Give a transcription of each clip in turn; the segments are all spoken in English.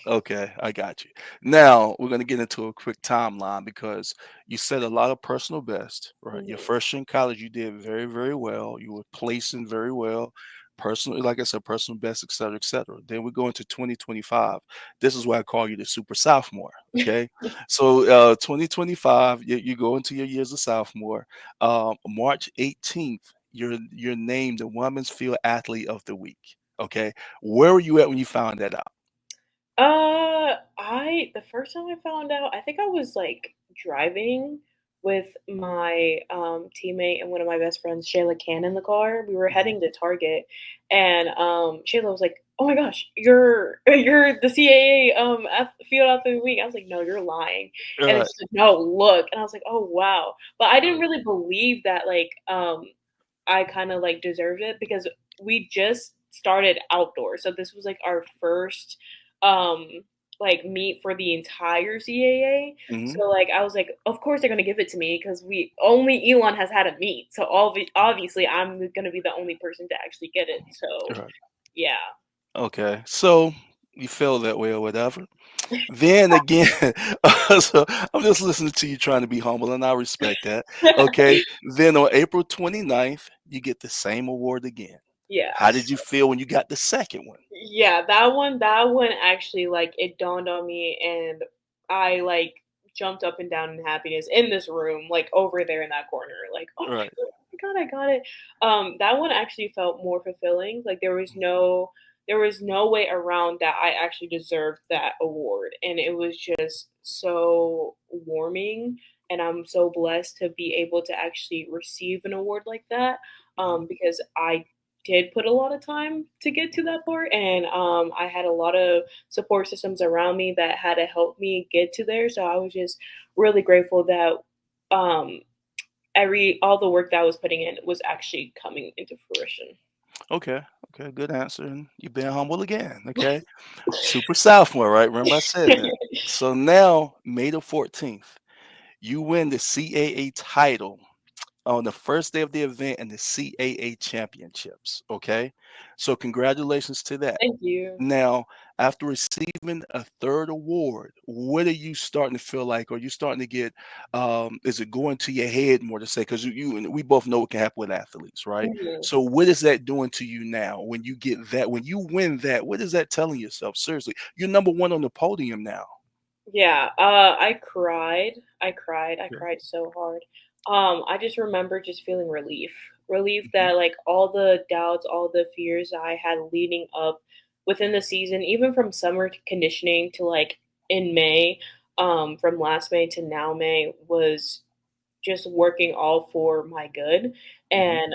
Okay, I got you. Now we're gonna get into a quick timeline because you set a lot of personal best, right? Your Mhm. first year in college, you did very, very well. You were placing very well, personal, like I said, personal best, et cetera, et cetera. Then we go into 2025. This is why I call you the super sophomore. Okay, so 2025, you go into your years of sophomore. March 18th, you're named the Women's Field Athlete of the Week. Okay, where were you at when you found that out? I the first time I found out, I think I was like driving with my teammate and one of my best friends, Shayla Can, in the car. We were Mhm. heading to Target, and Shayla was like, "Oh my gosh, you're you're the CAA field athlete of the week." I was like, "No, you're lying," and then Right, she's like, "No, look," and I was like, "Oh wow," but I didn't right. really believe that I kind of like deserved it because we just started outdoors, so this was like our first um like meet for the entire CAA. Mhm. So like I was like, of course they're gonna give it to me because we only Elon has had a meet. So obviously I'm gonna be the only person to actually get it. So Right. yeah. Okay. So you feel that way or whatever. Then again, so I'm just listening to you trying to be humble, and I respect that. Okay. Then on April 29th, you get the same award again. How did Yes. you feel when you got the second one? Yeah, that one actually like it dawned on me and I like jumped up and down in happiness in this room, like over there in that corner, like, oh Right. my god, I got it. That one actually felt more fulfilling. Like there was no way around that I actually deserved that award. And it was just so warming. And I'm so blessed to be able to actually receive an award like that. Mhm. Because I did put a lot of time to get to that part, and I had a lot of support systems around me that had to help me get to there. So I was just really grateful that um, every all the work that I was putting in was actually coming into fruition. Okay. Okay. Good answer. And you've been humble again. Okay. Super sophomore, right? Remember I said that. So now, May the 14th, you win the CAA title on the first day of the event and the CAA championships. Okay. So, congratulations to that. Thank you. Now, after receiving a third award, what are you starting to feel like? Are you starting to get, is it going to your head more to say? Because and we both know what can happen with athletes, right? Mhm. So, what is that doing to you now when you get that, when you win that? What is that telling yourself? Seriously, you're number one on the podium now. Yeah, I cried. I Yeah. cried so hard. I just remember just feeling relief Mhm. that like all the doubts, all the fears I had leading up within the season, even from summer conditioning to like in May, from last May to now May, was just working all for my good, Mhm. and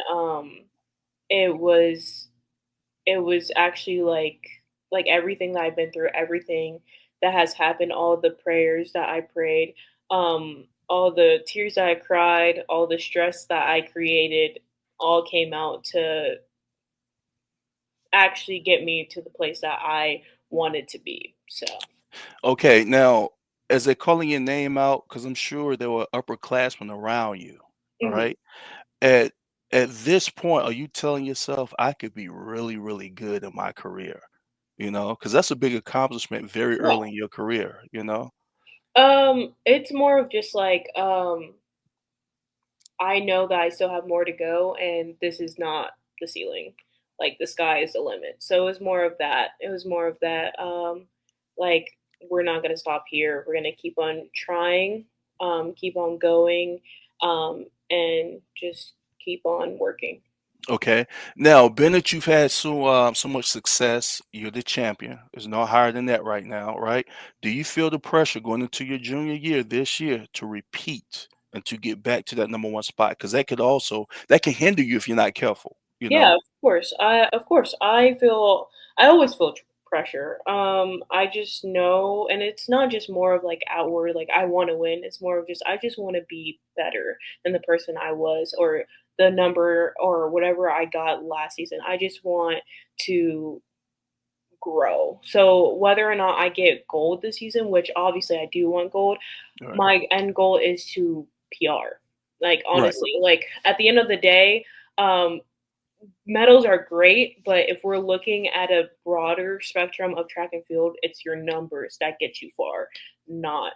it was it was actually like everything that I've been through, everything that has happened, all the prayers that I prayed, all the tears that I cried, all the stress that I created, all came out to actually get me to the place that I wanted to be. So, Okay, now, as they're calling your name out, because I'm sure there were upperclassmen around you, all mhm. right? At at this point, are you telling yourself, "I could be really, really good in my career?" You know, because that's a big accomplishment very Yeah. early in your career, you know? It's more of just like I know that I still have more to go, and this is not the ceiling. Like the sky is the limit. So it was more of that. It was more of that. Like we're not gonna stop here. We're gonna keep on trying, keep on going, and just keep on working. Okay. Now, being that you've had so much success, you're the champion. There's no higher than that right now, right? Do you feel the pressure going into your junior year this year to repeat and to get back to that number one spot? Because that can hinder you if you're not careful, you Yeah, know? I always feel pressure. I just know, and it's not just more of like outward, like I want to win. It's more of just I just want to be better than the person I was, or the number, or whatever I got last season. I just want to grow. So whether or not I get gold this season, which obviously I do want gold, Right. my end goal is to PR. Like Right. honestly, like at the end of the day, um medals are great, but if we're looking at a broader spectrum of track and field, it's your numbers that get you far, not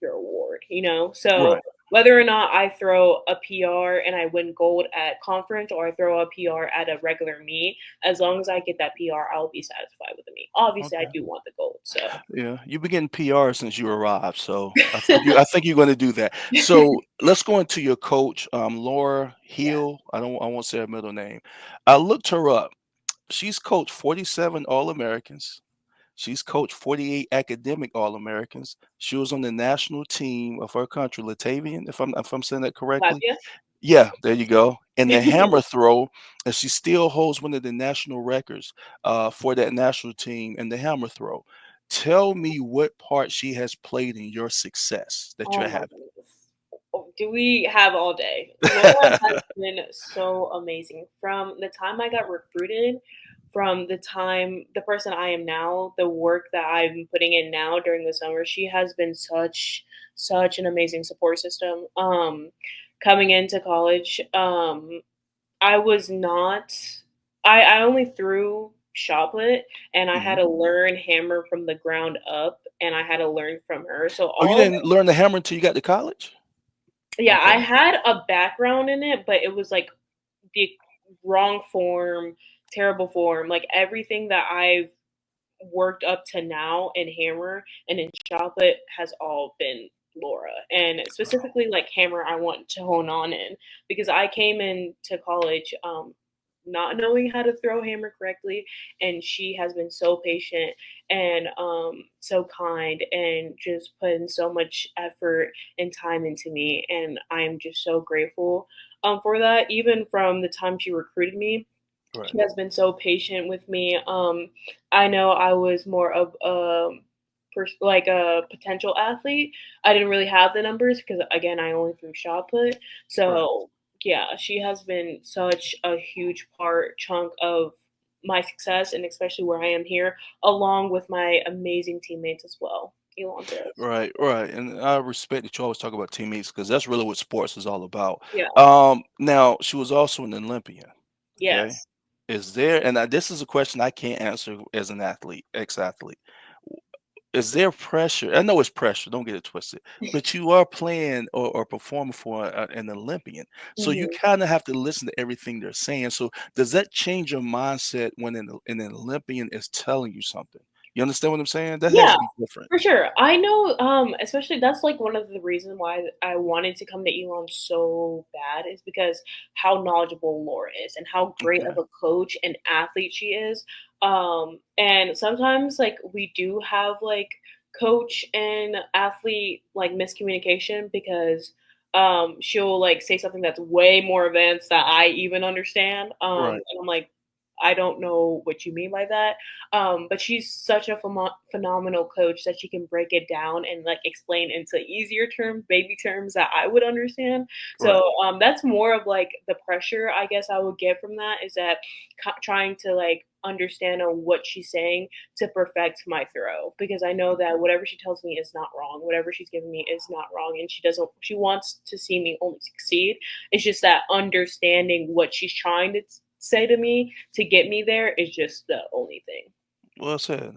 your award, you know? So Right. whether or not I throw a PR and I win gold at conference or I throw a PR at a regular meet, as long as I get that PR, I'll be satisfied with the meet. Obviously, I Okay. do want the gold. So Yeah, you've been getting PR since you arrived, so I think you're going to do that. So let's go into your coach, Laura yeah, Hill. I won't say her middle name. I looked her up. She's coached 47 All Americans. She's coached 48 academic All Americans. She was on the national team of her country, Latavian, if I'm saying that correctly. Latvia. Yeah, there you go. And the hammer throw, and she still holds one of the national records for that national team in the hammer throw. Tell me what part she has played in your success that Oh you're my having. goodness. Oh, do we have all day? Laura has been so amazing. From the time I got recruited, from the time the person I am now, the work that I'm putting in now during the summer, she has been such an amazing support system. Coming into college, I was not I only threw shot put and I had Mhm. to learn hammer from the ground up and I had to learn from her. So Oh, you all didn't learn the hammer until you got to college? yeah, I Okay. had a background in it, but it was like the wrong form, terrible form. Like everything that I've worked up to now in Hammer and in chocolate has all been Laura. And specifically like Hammer I want to hone on in because I came into college not knowing how to throw hammer correctly and she has been so patient and so kind and just putting so much effort and time into me and I'm just so grateful for that even from the time she recruited me Right. she has been so patient with me. I know I was more of a like a potential athlete. I didn't really have the numbers because again, I only threw shot put. Right. So yeah, she has been such a huge chunk of my success, and especially where I am here, along with my amazing teammates as well. Elon says, Right, right, and I respect that you always talk about teammates because that's really what sports is all about. yeah, Now she was also an Olympian. Okay, yes, is there? And this is a question I can't answer as an athlete, ex-athlete. Is there pressure? I know it's pressure. Don't get it twisted. But you are playing or performing for an Olympian, so you hmm kind of have to listen to everything they're saying. So does that change your mindset when an Olympian is telling you something? You understand what I'm saying? That has yeah. to be different. For sure. I know, especially that's like one of the reasons why I wanted to come to Elon so bad is because how knowledgeable Laura is and how great of Okay. a coach and athlete she is. And sometimes like we do have like coach and athlete like miscommunication because she'll like say something that's way more advanced that I even understand. Right. And I'm like, I don't know what you mean by that but she's such a phenomenal coach that she can break it down and like explain into easier terms, baby terms that I would understand. So Right. that's more of like the pressure I guess I would get from that is that trying to like understand on what she's saying to perfect my throw because I know that whatever she tells me is not wrong. Whatever she's giving me is not wrong, and she wants to see me only succeed. It's just that understanding what she's trying to say to me to get me there is just the only thing. Well said.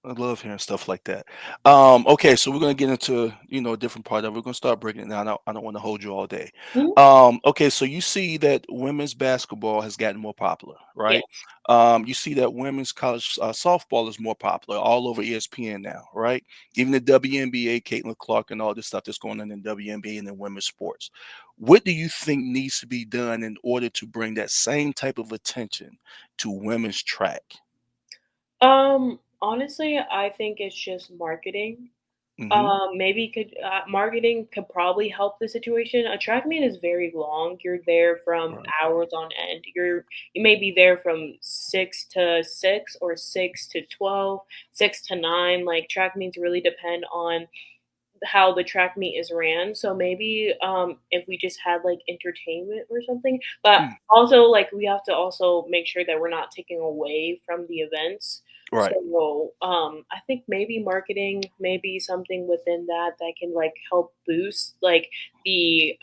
I love hearing stuff like that. Okay, so we're gonna get into a different part of it. We're gonna start breaking it down. I don't want to hold you all day. Mhm. Okay, so you see that women's basketball has gotten more popular, right? Yes. You see that women's college softball is more popular all over ESPN now, right? Even the WNBA, Caitlin Clarke, and all this stuff that's going on in WNBA and in women's sports. What do you think needs to be done in order to bring that same type of attention to women's track? Honestly, I think it's just marketing. Hmm. Maybe could marketing could probably help the situation. A track meet is very long. You're there from Right. hours on end. You may be there from 6 to 6 or 6 to 12, 6 to 9. Like track meets really depend on how the track meet is ran. So maybe if we just had like entertainment or something, but Mm, also like we have to also make sure that we're not taking away from the events. right. So I think maybe marketing, maybe something within that that can like help boost like the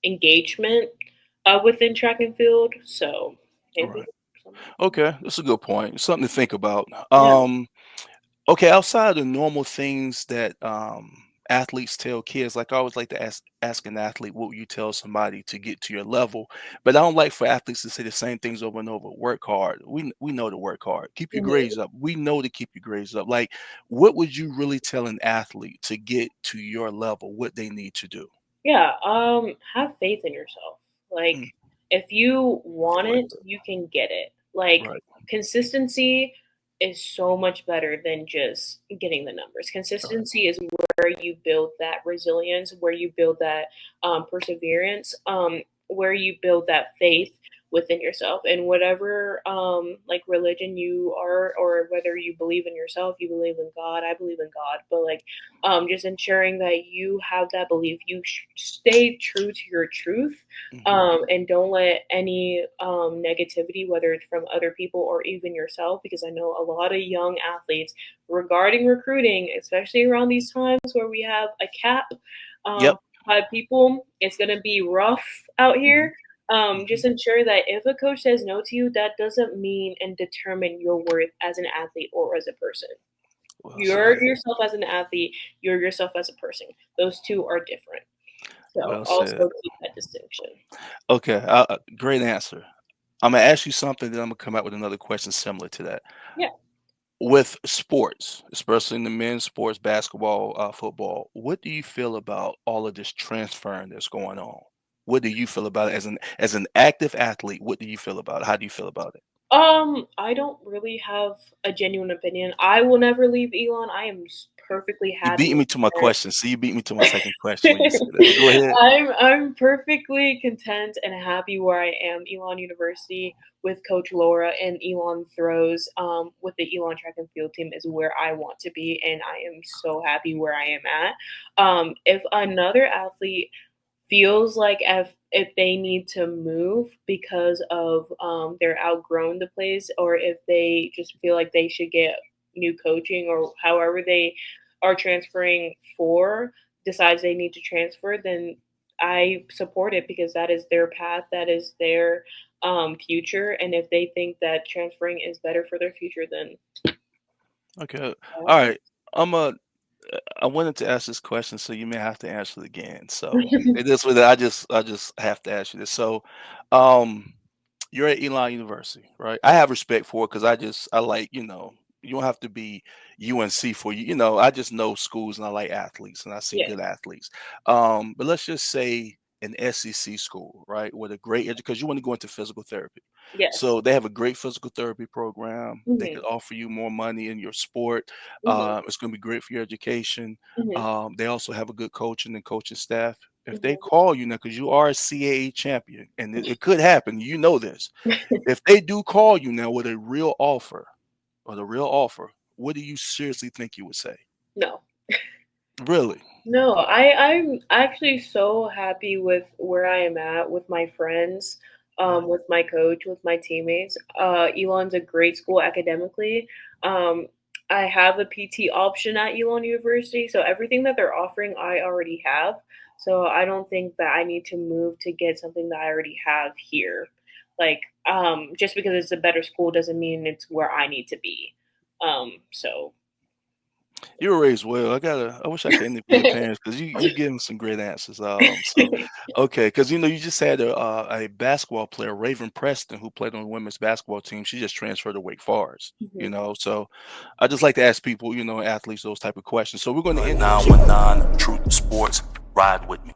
engagement within track and field. So maybe Right. something. Okay, that's a good point. Something to think about. Yeah, Okay, outside of the normal things that athletes tell kids, like I always like to ask an athlete, what would you tell somebody to get to your level? But I don't like for athletes to say the same things over and over. Work hard. We know to work hard. Keep your hmm grades up. We know to keep your grades up. Like, what would you really tell an athlete to get to your level? What they need to do? yeah. Have faith in yourself. Like, Mm, if you I want like it, that. you can get it. Like, Right. consistency is so much better than just getting the numbers. Right. Consistency is where you build that resilience, where you build that perseverance, where you build that faith within yourself. And whatever like religion you are, or whether you believe in yourself, you believe in God, I believe in God, but like just ensuring that you have that belief, you stay true to your truth, Hmm. and don't let any negativity, whether it's from other people or even yourself, because I know a lot of young athletes regarding recruiting, especially around these times where we have a cap, Yep. 5 people, it's going to be rough out Hmm. here. Hmm. Just ensure that if a coach says no to you, that doesn't mean and determine your worth as an athlete or as a person. Well You're said. yourself as an athlete, you're yourself as a person. Those two are different. So Well said. also keep that distinction. Okay. Great answer. I'm gonna ask you something, then I'm gonna come out with another question similar to that. Yeah. With sports, especially in the men's sports, basketball, football, what do you feel about all of this transferring that's going on? What do you feel about it as an active athlete? What do you feel about it? How do you feel about it? I don't really have a genuine opinion. I will never leave Elon. I am perfectly You happy beat and me to my content. question. See, you beat me to my second question when you said that. But go ahead. I'm perfectly content and happy where I am. Elon University with Coach Laura and Elon Throws with the Elon track and field team is where I want to be, and I am so happy where I am at. If another athlete feels like if they need to move because of they're outgrown the place, or if they just feel like they should get new coaching, or however they are transferring for decides they need to transfer, then I support it, because that is their path, that is their future, and if they think that transferring is better for their future, then Okay. All uh, right. I'm a I wanted to ask this question, so you may have to answer it again. So it is with I just have to ask you this. So, um, you're at Elon University, right? I have respect for it because I like you don't have to be UNC for you. I just know schools and I like athletes and I see yeah, good athletes. But let's just say an SEC school, right, with a great because you want to go into physical therapy. yes, So they have a great physical therapy program. They hmm could offer you more money in your sport. hmm It's going to be great for your education. hmm They also have a good coaching and coaching staff. If they hmm call you now, because you are a CAA champion, and it could happen, you know this. If they do call you now with a real offer or the real offer, what do you seriously think you would say? no. Really? No, I'm actually so happy with where I am at with my friends, Right. with my coach, with my teammates. Elon's a great school academically. Um, I have a PT option at Elon University, so everything that they're offering, I already have. So I don't think that I need to move to get something that I already have here. Like, just because it's a better school doesn't mean it's where I need to be. So You were raised well. I wish I could interview your parents because you give them some great answers. So okay, because you just had a basketball player, Raven Preston, who played on the women's basketball team. She just transferred to Wake Forest. Mhm. So I just like to ask people, athletes, those type of questions. So we're going to end the show. 919 Truth Sports. Ride with me.